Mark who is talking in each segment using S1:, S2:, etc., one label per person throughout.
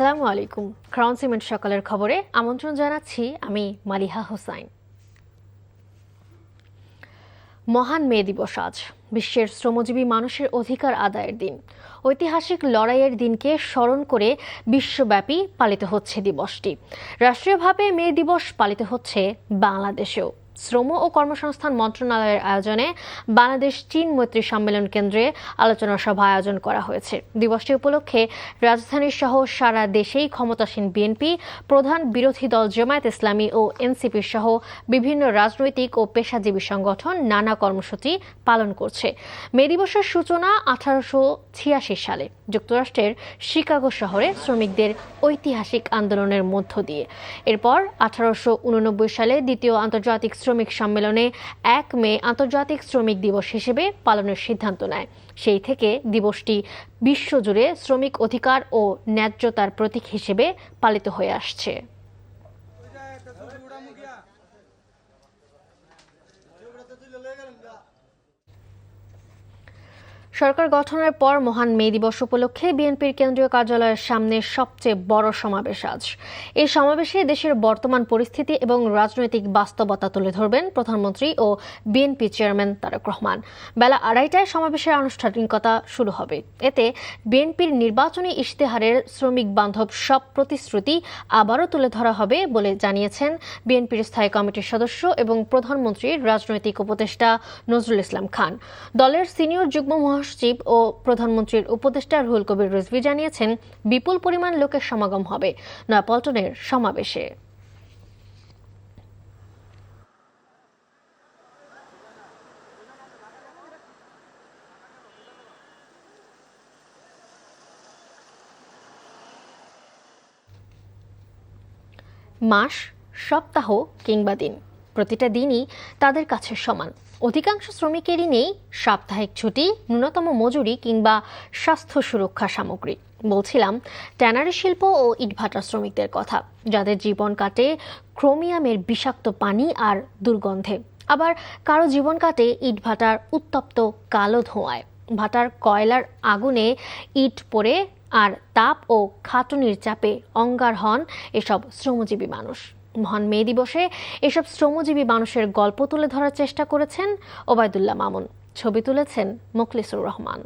S1: আসসালামু আলাইকুম। Crown cement সকালের খবরে আমন্ত্রণ জানাচ্ছি আমি মালিহা হোসাইন। মহান মে দিবস আজ বিশ্বের শ্রমজীবী মানুষের অধিকার আদায়ের দিন। ঐতিহাসিক লড়াইয়ের দিনকে স্মরণ করে বিশ্বব্যাপী পালিত হচ্ছে দিবসটি। রাষ্ট্রীয়ভাবে মে দিবস পালিত হচ্ছে বাংলাদেশেও। শ্রম ও কর্মসংস্থান মন্ত্রণালয়ের আয়োজনে বাংলাদেশ চীন মৈত্রী সম্মেলন কেন্দ্রে আলোচনা সভা আয়োজন করা হয়েছে। দিবসটি উপলক্ষে রাজধানী সহ সারা দেশেই ক্ষমতাসীন বিএনপি, প্রধান বিরোধী দল জামায়াত ইসলামী ও এনসিপি সহ বিভিন্ন রাজনৈতিক ও পেশাজীবী সংগঠন নানা কর্মসূচি পালন করছে। মে দিবসের সূচনা 1886 সালে যুক্তরাষ্ট্রের শিকাগো শহরে শ্রমিকদের ঐতিহাসিক আন্দোলনের মধ্য দিয়ে। এরপর 1889 সালে দ্বিতীয় আন্তর্জাতিক শ্রমিক সম্মেলনে 1 মে আন্তর্জাতিক শ্রমিক দিবস হিসেবে পালনের সিদ্ধান্ত নেয়। সেই থেকে দিবসটি বিশ্বজুড়ে শ্রমিক অধিকার ও ন্যায্যতার প্রতীক হিসেবে পালিত হয়ে আসছে। সরকার গঠনের পর মহান মে দিবস উপলক্ষে বিএনপির কেন্দ্রীয় কার্যালয়ের সামনে সবচেয়ে বড় সমাবেশ আজ। এই সমাবেশে দেশের বর্তমান পরিস্থিতি এবং রাজনৈতিক বাস্তবতা তুলে ধরবেন প্রধানমন্ত্রী ও বিএনপি চেয়ারম্যান তারেক রহমান। বেলা 2:30টায় সমাবেশের আনুষ্ঠানিকতা শুরু হবে। এতে বিএনপির নির্বাচনী ইশতেহারের শ্রমিক বান্ধব সব প্রতিশ্রুতি আবারও তুলে ধরা হবে বলে জানিয়েছেন বিএনপির স্থায়ী কমিটির সদস্য এবং প্রধানমন্ত্রীর রাজনৈতিক উপদেষ্টা নজরুল ইসলাম খান। দলের সিনিয়র যুগ্ম মহাসচিব ও প্রধানমন্ত্রীর উপদেষ্টা রুহুল কবির রিজভী জানিয়েছেন বিপুল পরিমাণ লোকের সমাগম হবে নয়াপল্টনের সমাবেশে। মাস, সপ্তাহ কিংবা দিন, প্রতিটা দিনই তাদের কাছে সমান। অধিকাংশ শ্রমিকেরই নেই সাপ্তাহিক ছুটি, ন্যূনতম মজুরি কিংবা স্বাস্থ্য সুরক্ষা সামগ্রী। বলছিলাম ট্যানারি শিল্প ও ইটভাটা শ্রমিকদের কথা, যাদের জীবন কাটে ক্রোমিয়ামের বিষাক্ত পানি আর দুর্গন্ধে। আবার কারো জীবন কাটে ইটভাটার উত্তপ্ত কালো ধোঁয়ায়। ভাটার কয়লার আগুনে ইট পড়ে আর তাপ ও খাটুনির চাপে অঙ্গার হন এসব শ্রমজীবী মানুষ। মহান মে দিবসে এসব শ্রমজীবী মানুষের গল্প তুলে ধরার চেষ্টা করেছেন ওবায়দুল্লাহ মামুন। ছবি তুলেছেন মোখলেসুর রহমান।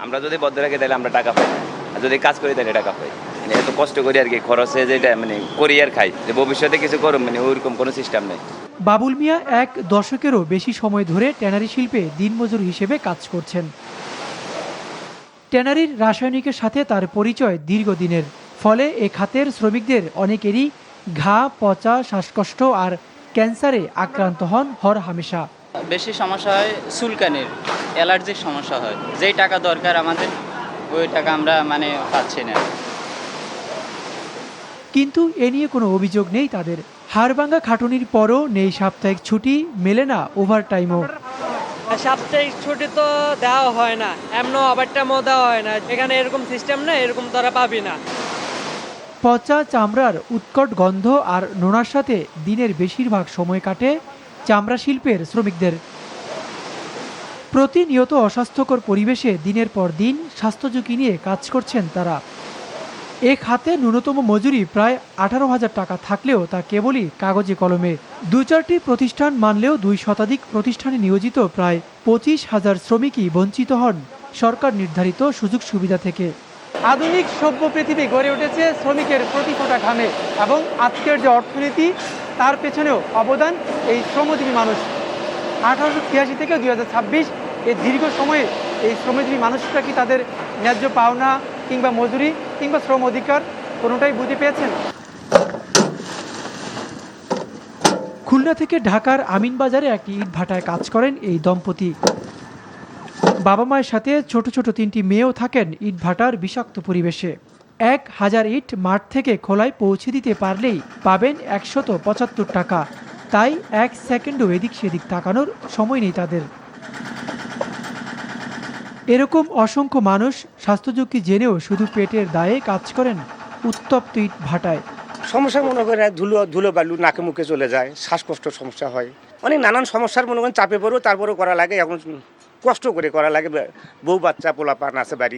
S2: আমরা যদি বদ্ধ রাখি তাহলে আমরা টাকা পাই, আর যদি কাজ করি তাহলে টাকা পাই। মানে এত কষ্ট করি আর কি, খরচে যেটা মানে করি আর খাই, যে ভবিষ্যতে কিছু করুম মানে ওইরকম কোনো সিস্টেম নেই।
S3: বাবুল মিয়া 1 দশকেরও বেশি সময় ধরে ট্যানারি শিল্পে দিনমজুর হিসেবে কাজ করছেন। ট্যানারির রাসায়নিকের সাথে তার পরিচয় দীর্ঘদিনের, ফলে এ খাতের শ্রমিকদের অনেকেরই ঘা, পচা, শ্বাসকষ্ট আর ক্যান্সারে আক্রান্ত হন হরহামেশা।
S4: বেশি সমস্যা হয় চুলকানির, অ্যালার্জির সমস্যা হয়। যেই টাকা দরকার আমাদের ওই টাকা আমরা পাচ্ছি না।
S3: কিন্তু এ নিয়ে কোনো অভিযোগ নেই তাদের। হাড়ভাঙ্গা খাটুনির পরও নেই সাপ্তাহিক ছুটি, মেলে না ওভারটাইমও।
S5: সাপ্তাহিক ছুটি তো দেওয়া হয় না, এমন ওভারটাইমও দেওয়া হয় না। এখানে এরকম সিস্টেম না, এরকম তারা পাবি না।
S3: পচা চামড়ার উৎকট গন্ধ আর নোনার সাথে দিনের বেশিরভাগ সময় কাটে চামড়া শিল্পের শ্রমিকদের। প্রতিনিয়ত অস্বাস্থ্যকর পরিবেশে দিনের পর দিন স্বাস্থ্য ঝুঁকি নিয়ে কাজ করছেন তারা। এ খাতে ন্যূনতম মজুরি প্রায় 18,000 টাকা থাকলেও তা কেবলই কাগজে কলমে। 2-4টি প্রতিষ্ঠান মানলেও 2 শতাধিক প্রতিষ্ঠানে নিয়োজিত প্রায় 25,000 শ্রমিকই বঞ্চিত হন সরকার নির্ধারিত সুযোগ সুবিধা থেকে। আধুনিক সভ্য পৃথিবী গড়ে উঠেছে শ্রমিকের প্রতি ফোটা ঘামে, এবং আজকের যে অর্থনীতি তার পেছনেও অবদান এই শ্রমজীবী মানুষ। 1883 থেকে 2026 এই দীর্ঘ সময়ে এই শ্রমজীবী মানুষরা কি তাদের ন্যায্য পাওনা কিংবা মজুরি কিংবা শ্রম অধিকার কোনোটাই বুঝে পেয়েছেন? খুলনা থেকে ঢাকার আমিনবাজারে একটি ইট ভাটায় কাজ করেন এই দম্পতি। বাবা মায়ের সাথে ছোট ছোট 3টি মেয়েও থাকেন ইট ভাটার বিষাক্ত পরিবেশে। 1000 ইট মাঠ থেকে খোলায় পৌঁছে দিতে পারলেই পাবেন 175 টাকা। তাই 1 সেকেন্ডও এদিক সেদিক তাকানোর সময় নেই তাদের। এরকম অসংখ্য মানুষ স্বাস্থ্য ঝুঁকি জেনেও শুধু পেটের দায়ে কাজ করেন উত্তপ্ত ইট ভাটায়।
S6: সমস্যা মনে করে ধুলো বালু নাকে মুখে চলে যায়, শ্বাসকষ্ট সমস্যা হয়, অনেক নানান সমস্যার মনে করেন চাপে পড়েও তারপরেও করা লাগে। এখন কষ্ট করে করা লাগে, বউ বাচ্চা পোলাপান আছে বাড়ি।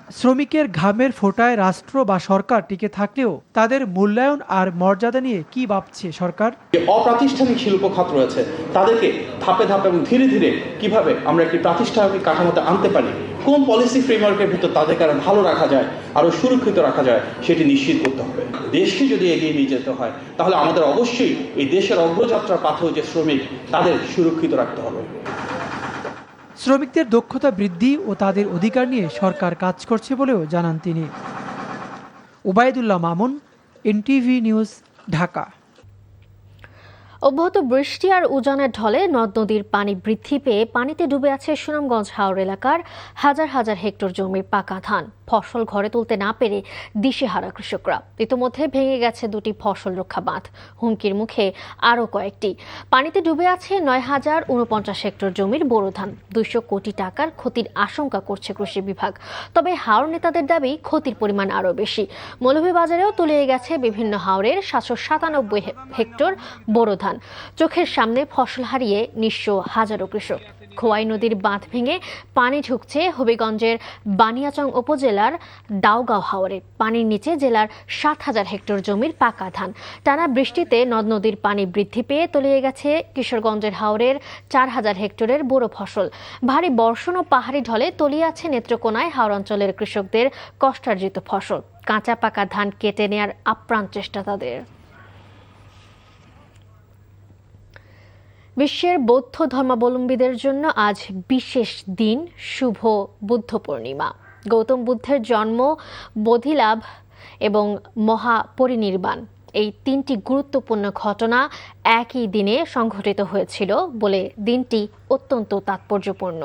S3: শ্রমিকের ঘামের ফোঁটায় রাষ্ট্র বা সরকার টিকে থাকলেও তাদের মূল্যায়ন আর মর্যাদা নিয়ে কি ভাবছে সরকার?
S7: যে অপ্রাতিষ্ঠানিক শিল্প খাত রয়েছে তাদেরকে ধাপে ধাপে এবং ধীরে ধীরে কিভাবে আমরা একটি প্রাতিষ্ঠানিক কাঠামোতে আনতে পারি, কোন পলিসি ফ্রেমওয়ার্কের ভিতর তাদেরকে আরো ভালো রাখা যায়, আরো সুরক্ষিত রাখা যায়, সেটি নিশ্চিত করতে হবে। দেশকে যদি এগিয়ে নিয়ে যেতে হয় তাহলে আমাদের অবশ্যই এই দেশের অগ্রযাত্রার পাথেও যে শ্রমিক তাদের সুরক্ষিত রাখতে হবে।
S3: শ্রমিকদের দক্ষতা বৃদ্ধি ও তাদের অধিকার নিয়ে সরকার কাজ করছে বলেও জানান তিনি। Obaidullah Mamun, NTV news, Dhaka.
S1: অব্যাহত বৃষ্টি আর উজানের ঢলে নদ নদীর পানি বৃদ্ধি পেয়ে পানিতে ডুবে আছে সুনামগঞ্জ হাওর এলাকার হাজার হাজার হেক্টর জমির পাকা ধান। ফসল ঘরে তুলতে না পেরে দিশেহারা কৃষকরা। ইতোমধ্যে ভেঙে গেছে 2টি ফসল রক্ষা বাঁধ, হুমকির মুখে আরও কয়েকটি। পানিতে ডুবে আছে 9,049 হেক্টর জমির বোরো ধান। 200 কোটি টাকার ক্ষতির আশঙ্কা করছে কৃষি বিভাগ। তবে হাওর নেতাদের দাবি ক্ষতির পরিমাণ আরও বেশি। মৌলভীবাজারেও তলিয়ে গেছে বিভিন্ন হাওরের 797 হেক্টর বোরো ধান। চোখের সামনে ফসল হারিয়ে নিঃস্ব হাজারো কৃষক। খোয়াই নদীর বাঁধ ভেঙে পানি ঢুকছে হবিগঞ্জের বানিয়াচং উপজেলার দাউগাঁও হাওরে। পানির নিচে জেলার 7,000 হেক্টর জমির পাকা ধান। টানা বৃষ্টিতে নদ নদীর পানি বৃদ্ধি পেয়ে তলিয়ে গেছে কিশোরগঞ্জের হাওরের 4,000 হেক্টরের বোরো ফসল। ভারী বর্ষণ ও পাহাড়ি ঢলে তলিয়ে আছে নেত্রকোনায় হাওর অঞ্চলের কৃষকদের কষ্টার্জিত ফসল। কাঁচা পাকা ধান কেটে নেয়ার আপ্রাণ চেষ্টা তাদের। বিশ্বের বৌদ্ধ ধর্মাবলম্বীদের জন্য আজ বিশেষ দিন, শুভ বুদ্ধ পূর্ণিমা। গৌতম বুদ্ধের জন্ম, বোধিলাভ এবং মহাপরিনির্বাণ, এই 3টি গুরুত্বপূর্ণ ঘটনা একই দিনে সংঘটিত হয়েছিল বলে দিনটি অত্যন্ত তাৎপর্যপূর্ণ।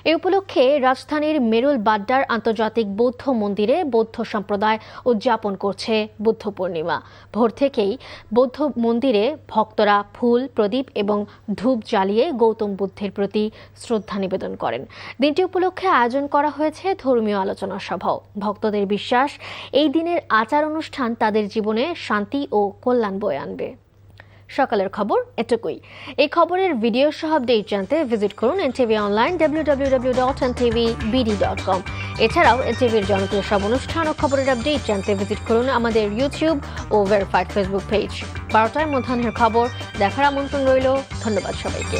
S1: এই উপলক্ষে রাজধানীর মেরুল বাড্ডার আন্তর্জাতিক বৌদ্ধ মন্দিরে বৌদ্ধ সম্প্রদায় উদযাপন করছে বুদ্ধ পূর্ণিমা। ভোর থেকেই বৌদ্ধ মন্দিরে ভক্তরা ফুল, প্রদীপ এবং ধূপ জ্বালিয়ে গৌতম বুদ্ধের প্রতি শ্রদ্ধা নিবেদন করেন। দিনটি উপলক্ষে আয়োজন করা হয়েছে ধর্মীয় আলোচনা সভাও। ভক্তদের বিশ্বাস, এই দিনের আচার অনুষ্ঠান তাদের জীবনে শান্তি ও কল্যাণ বয়ে আনবে। সকালের খবর এটুকুই। এই খবরের ভিডিও সহ আপডেট জানতে ভিজিট করুন NTV অনলাইন www.ntvbd.com। এছাড়াও NTVর জনপ্রিয় সব অনুষ্ঠান ও খবরের আপডেট জানতে ভিজিট করুন আমাদের ইউটিউব ও ভেরিফাইড ফেসবুক পেজ। 12টায় মধ্যাহ্নের খবর দেখার আমন্ত্রণ রইল। ধন্যবাদ সবাইকে।